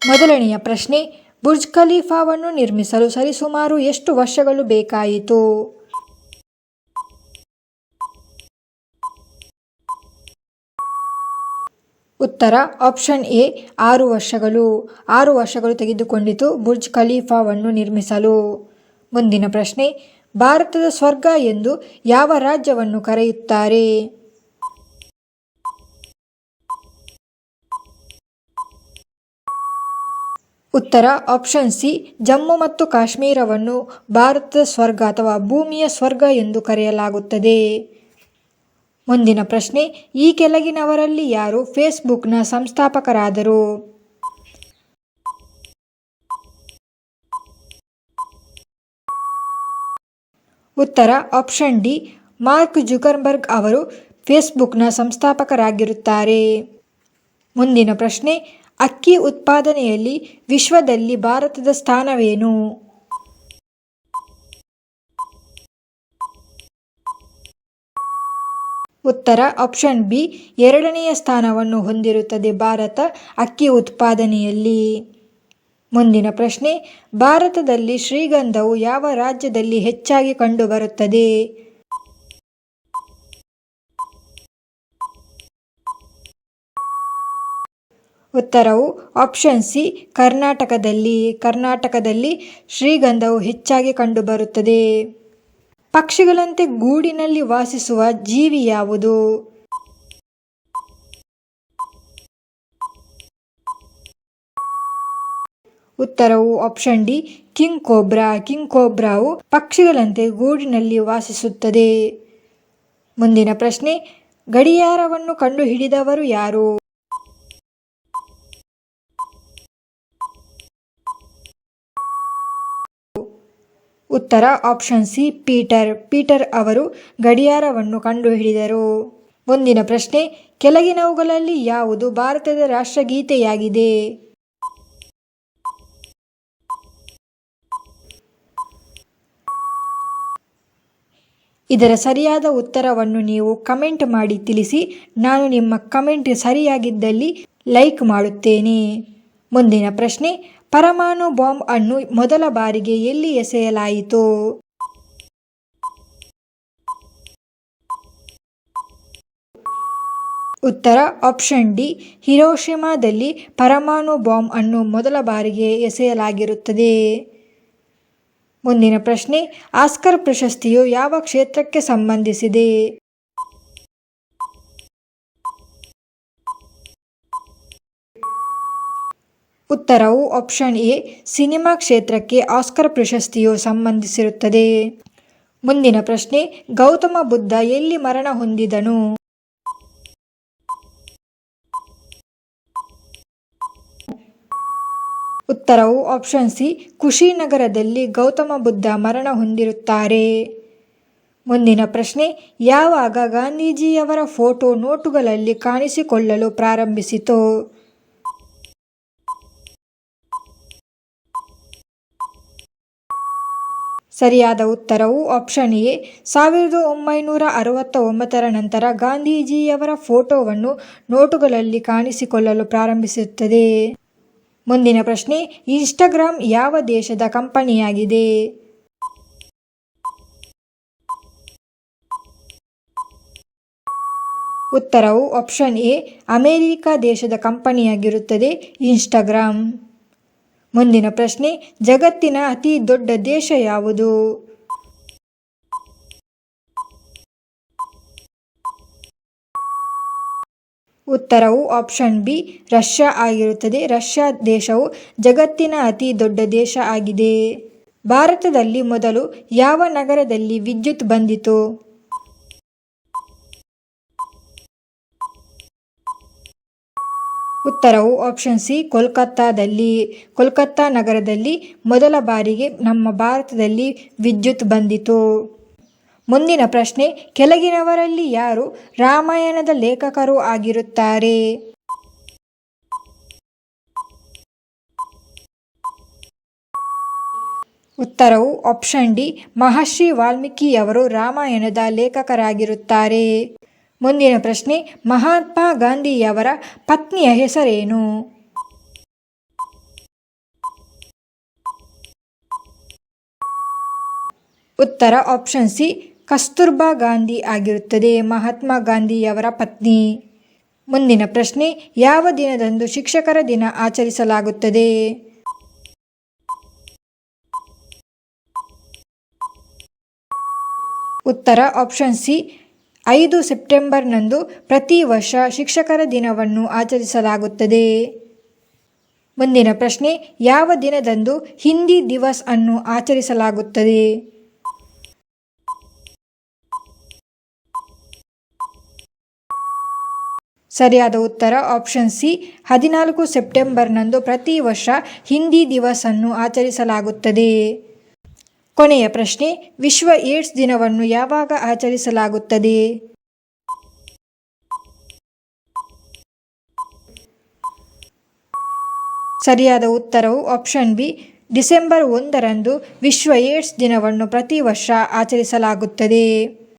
ಮೊದಲನೆಯ ಪ್ರಶ್ನೆ, ಬುರ್ಜ್ ಖಲೀಫಾವನ್ನು ನಿರ್ಮಿಸಲು ಸರಿಸುಮಾರು ಎಷ್ಟು ವರ್ಷಗಳು ಬೇಕಾಯಿತು? ಉತ್ತರ ಆಪ್ಷನ್ ಎ 6 ವರ್ಷಗಳು. 6 ವರ್ಷಗಳು ತೆಗೆದುಕೊಂಡಿತು ಬುರ್ಜ್ ಖಲೀಫಾವನ್ನು ನಿರ್ಮಿಸಲು. ಮುಂದಿನ ಪ್ರಶ್ನೆ, ಭಾರತದ ಸ್ವರ್ಗ ಎಂದು ಯಾವ ರಾಜ್ಯವನ್ನು ಕರೆಯುತ್ತಾರೆ? ಉತ್ತರ ಆಪ್ಷನ್ ಸಿ ಜಮ್ಮು ಮತ್ತು ಕಾಶ್ಮೀರವನ್ನು ಭಾರತದ ಸ್ವರ್ಗ ಅಥವಾ ಭೂಮಿಯ ಸ್ವರ್ಗ ಎಂದು ಕರೆಯಲಾಗುತ್ತದೆ. ಮುಂದಿನ ಪ್ರಶ್ನೆ, ಈ ಕೆಳಗಿನವರಲ್ಲಿ ಯಾರು ಫೇಸ್ಬುಕ್ನ ಸಂಸ್ಥಾಪಕರಾದರು? ಉತ್ತರ ಆಪ್ಷನ್ ಡಿ ಮಾರ್ಕ್ ಜುಕರ್ಬರ್ಗ್ ಅವರು ಫೇಸ್ಬುಕ್ನ ಸಂಸ್ಥಾಪಕರಾಗಿರುತ್ತಾರೆ. ಮುಂದಿನ ಪ್ರಶ್ನೆ, ಅಕ್ಕಿ ಉತ್ಪಾದನೆಯಲ್ಲಿ ವಿಶ್ವದಲ್ಲಿ ಭಾರತದ ಸ್ಥಾನವೇನು? ಉತ್ತರ ಆಪ್ಷನ್ ಬಿ 2ನೆಯ ಸ್ಥಾನವನ್ನು ಹೊಂದಿರುತ್ತದೆ ಭಾರತ ಅಕ್ಕಿ ಉತ್ಪಾದನೆಯಲ್ಲಿ. ಮುಂದಿನ ಪ್ರಶ್ನೆ, ಭಾರತದಲ್ಲಿ ಶ್ರೀಗಂಧವು ಯಾವ ರಾಜ್ಯದಲ್ಲಿ ಹೆಚ್ಚಾಗಿ ಕಂಡುಬರುತ್ತದೆ? ಉತ್ತರವು ಆಪ್ಷನ್ ಸಿ ಕರ್ನಾಟಕದಲ್ಲಿ ಶ್ರೀಗಂಧವು ಹೆಚ್ಚಾಗಿ ಕಂಡುಬರುತ್ತದೆ. ಪಕ್ಷಿಗಳಂತೆ ಗೂಡಿನಲ್ಲಿ ವಾಸಿಸುವ ಜೀವಿ ಯಾವುದು? ಉತ್ತರವು ಆಪ್ಷನ್ ಡಿ ಕಿಂಗ್ ಕೋಬ್ರಾವು ಪಕ್ಷಿಗಳಂತೆ ಗೂಡಿನಲ್ಲಿ ವಾಸಿಸುತ್ತದೆ. ಮುಂದಿನ ಪ್ರಶ್ನೆ, ಗಡಿಯಾರವನ್ನು ಕಂಡುಹಿಡಿದವರು ಯಾರು? ಉತ್ತರ ಆಪ್ಷನ್ ಸಿ ಪೀಟರ್ ಅವರು ಗಡಿಯಾರವನ್ನು ಕಂಡುಹಿಡಿದರು. ಮುಂದಿನ ಪ್ರಶ್ನೆ, ಕೆಳಗಿನವುಗಳಲ್ಲಿ ಯಾವುದು ಭಾರತದ ರಾಷ್ಟ್ರಗೀತೆಯಾಗಿದೆ? ಇದರ ಸರಿಯಾದ ಉತ್ತರವನ್ನು ನೀವು ಕಮೆಂಟ್ ಮಾಡಿ ತಿಳಿಸಿ. ನಾನು ನಿಮ್ಮ ಕಮೆಂಟ್ ಸರಿಯಾಗಿದ್ದಲ್ಲಿ ಲೈಕ್ ಮಾಡುತ್ತೇನೆ. ಮುಂದಿನ ಪ್ರಶ್ನೆ, ಪರಮಾಣು ಬಾಂಬ್ ಅನ್ನು ಮೊದಲ ಬಾರಿಗೆ ಎಲ್ಲಿ ಎಸೆಯಲಾಯಿತು? ಉತ್ತರ ಆಪ್ಷನ್ ಡಿ ಹಿರೋಶಿಮಾದಲ್ಲಿ ಪರಮಾಣು ಬಾಂಬ್ ಅನ್ನು ಮೊದಲ ಬಾರಿಗೆ ಎಸೆಯಲಾಗಿರುತ್ತದೆ. ಮುಂದಿನ ಪ್ರಶ್ನೆ, ಆಸ್ಕರ್ ಪ್ರಶಸ್ತಿಯು ಯಾವ ಕ್ಷೇತ್ರಕ್ಕೆ ಸಂಬಂಧಿಸಿದೆ? ಉತ್ತರವು ಆಪ್ಷನ್ ಎ ಸಿನಿಮಾ ಕ್ಷೇತ್ರಕ್ಕೆ ಆಸ್ಕರ್ ಪ್ರಶಸ್ತಿಯು ಸಂಬಂಧಿಸಿರುತ್ತದೆ. ಮುಂದಿನ ಪ್ರಶ್ನೆ, ಗೌತಮ ಬುದ್ಧ ಎಲ್ಲಿ ಮರಣ ಹೊಂದಿದನು? ಉತ್ತರವು ಆಪ್ಷನ್ ಸಿ ಕುಶಿನಗರದಲ್ಲಿ ಗೌತಮ ಬುದ್ಧ ಮರಣ ಹೊಂದಿರುತ್ತಾರೆ. ಮುಂದಿನ ಪ್ರಶ್ನೆ, ಯಾವಾಗ ಗಾಂಧೀಜಿಯವರ ಫೋಟೋ ನೋಟುಗಳಲ್ಲಿ ಕಾಣಿಸಿಕೊಳ್ಳಲು ಪ್ರಾರಂಭಿಸಿತು? ಸರಿಯಾದ ಉತ್ತರವು ಆಪ್ಷನ್ ಎ 1969ರ ನಂತರ ಗಾಂಧೀಜಿಯವರ ಫೋಟೋವನ್ನು ನೋಟುಗಳಲ್ಲಿ ಕಾಣಿಸಿಕೊಳ್ಳಲು ಪ್ರಾರಂಭಿಸುತ್ತದೆ. ಮುಂದಿನ ಪ್ರಶ್ನೆ, ಇನ್ಸ್ಟಾಗ್ರಾಮ್ ಯಾವ ದೇಶದ ಕಂಪನಿಯಾಗಿದೆ? ಉತ್ತರವು ಆಪ್ಷನ್ ಎ ಅಮೆರಿಕ ದೇಶದ ಕಂಪನಿಯಾಗಿರುತ್ತದೆ ಇನ್ಸ್ಟಾಗ್ರಾಮ್. ಮುಂದಿನ ಪ್ರಶ್ನೆ, ಜಗತ್ತಿನ ಅತಿ ದೊಡ್ಡ ದೇಶ ಯಾವುದು? ಉತ್ತರವು ಆಪ್ಷನ್ ಬಿ ರಷ್ಯಾ ಆಗಿರುತ್ತದೆ. ರಷ್ಯಾ ದೇಶವು ಜಗತ್ತಿನ ಅತಿ ದೊಡ್ಡ ದೇಶ ಆಗಿದೆ. ಭಾರತದಲ್ಲಿ ಮೊದಲು ಯಾವ ನಗರದಲ್ಲಿ ವಿದ್ಯುತ್ ಬಂದಿತು? ಉತ್ತರವು ಆಪ್ಷನ್ ಸಿ ಕೋಲ್ಕತ್ತಾ ನಗರದಲ್ಲಿ ಮೊದಲ ಬಾರಿಗೆ ನಮ್ಮ ಭಾರತದಲ್ಲಿ ವಿದ್ಯುತ್ ಬಂದಿತು. ಮುಂದಿನ ಪ್ರಶ್ನೆ, ಕೆಳಗಿನವರಲ್ಲಿ ಯಾರು ರಾಮಾಯಣದ ಲೇಖಕರು ಆಗಿರುತ್ತಾರೆ? ಉತ್ತರವು ಆಪ್ಷನ್ ಡಿ ಮಹರ್ಷಿ ವಾಲ್ಮೀಕಿಯವರು ರಾಮಾಯಣದ ಲೇಖಕರಾಗಿರುತ್ತಾರೆ. ಮುಂದಿನ ಪ್ರಶ್ನೆ, ಮಹಾತ್ಮ ಗಾಂಧಿಯವರ ಪತ್ನಿಯ ಹೆಸರೇನು? ಉತ್ತರ ಆಪ್ಷನ್ ಸಿ ಕಸ್ತೂರ್ಬಾ ಗಾಂಧಿ ಆಗಿರುತ್ತದೆ, ಮಹಾತ್ಮ ಗಾಂಧಿಯವರ ಪತ್ನಿ. ಮುಂದಿನ ಪ್ರಶ್ನೆ, ಯಾವ ದಿನದಂದು ಶಿಕ್ಷಕರ ದಿನ ಆಚರಿಸಲಾಗುತ್ತದೆ? ಉತ್ತರ ಆಪ್ಷನ್ ಸಿ 5 ಸೆಪ್ಟೆಂಬರ್ನಂದು ಪ್ರತಿ ವರ್ಷ ಶಿಕ್ಷಕರ ದಿನವನ್ನು ಆಚರಿಸಲಾಗುತ್ತದೆ. ಮುಂದಿನ ಪ್ರಶ್ನೆ, ಯಾವ ದಿನದಂದು ಹಿಂದಿ ದಿವಸ್ ಅನ್ನು ಆಚರಿಸಲಾಗುತ್ತದೆ? ಸರಿಯಾದ ಉತ್ತರ ಆಪ್ಷನ್ ಸಿ 14 ಸೆಪ್ಟೆಂಬರ್ನಂದು ಪ್ರತಿ ವರ್ಷ ಹಿಂದಿ ದಿವಸ್ ಅನ್ನು ಆಚರಿಸಲಾಗುತ್ತದೆ. ಕೊನೆಯ ಪ್ರಶ್ನೆ, ವಿಶ್ವ ಏಡ್ಸ್ ದಿನವನ್ನು ಯಾವಾಗ ಆಚರಿಸಲಾಗುತ್ತದೆ? ಸರಿಯಾದ ಉತ್ತರವು ಆಪ್ಷನ್ ಬಿ ಡಿಸೆಂಬರ್ 1ರಂದು ವಿಶ್ವ ಏಡ್ಸ್ ದಿನವನ್ನು ಪ್ರತಿ ವರ್ಷ ಆಚರಿಸಲಾಗುತ್ತದೆ.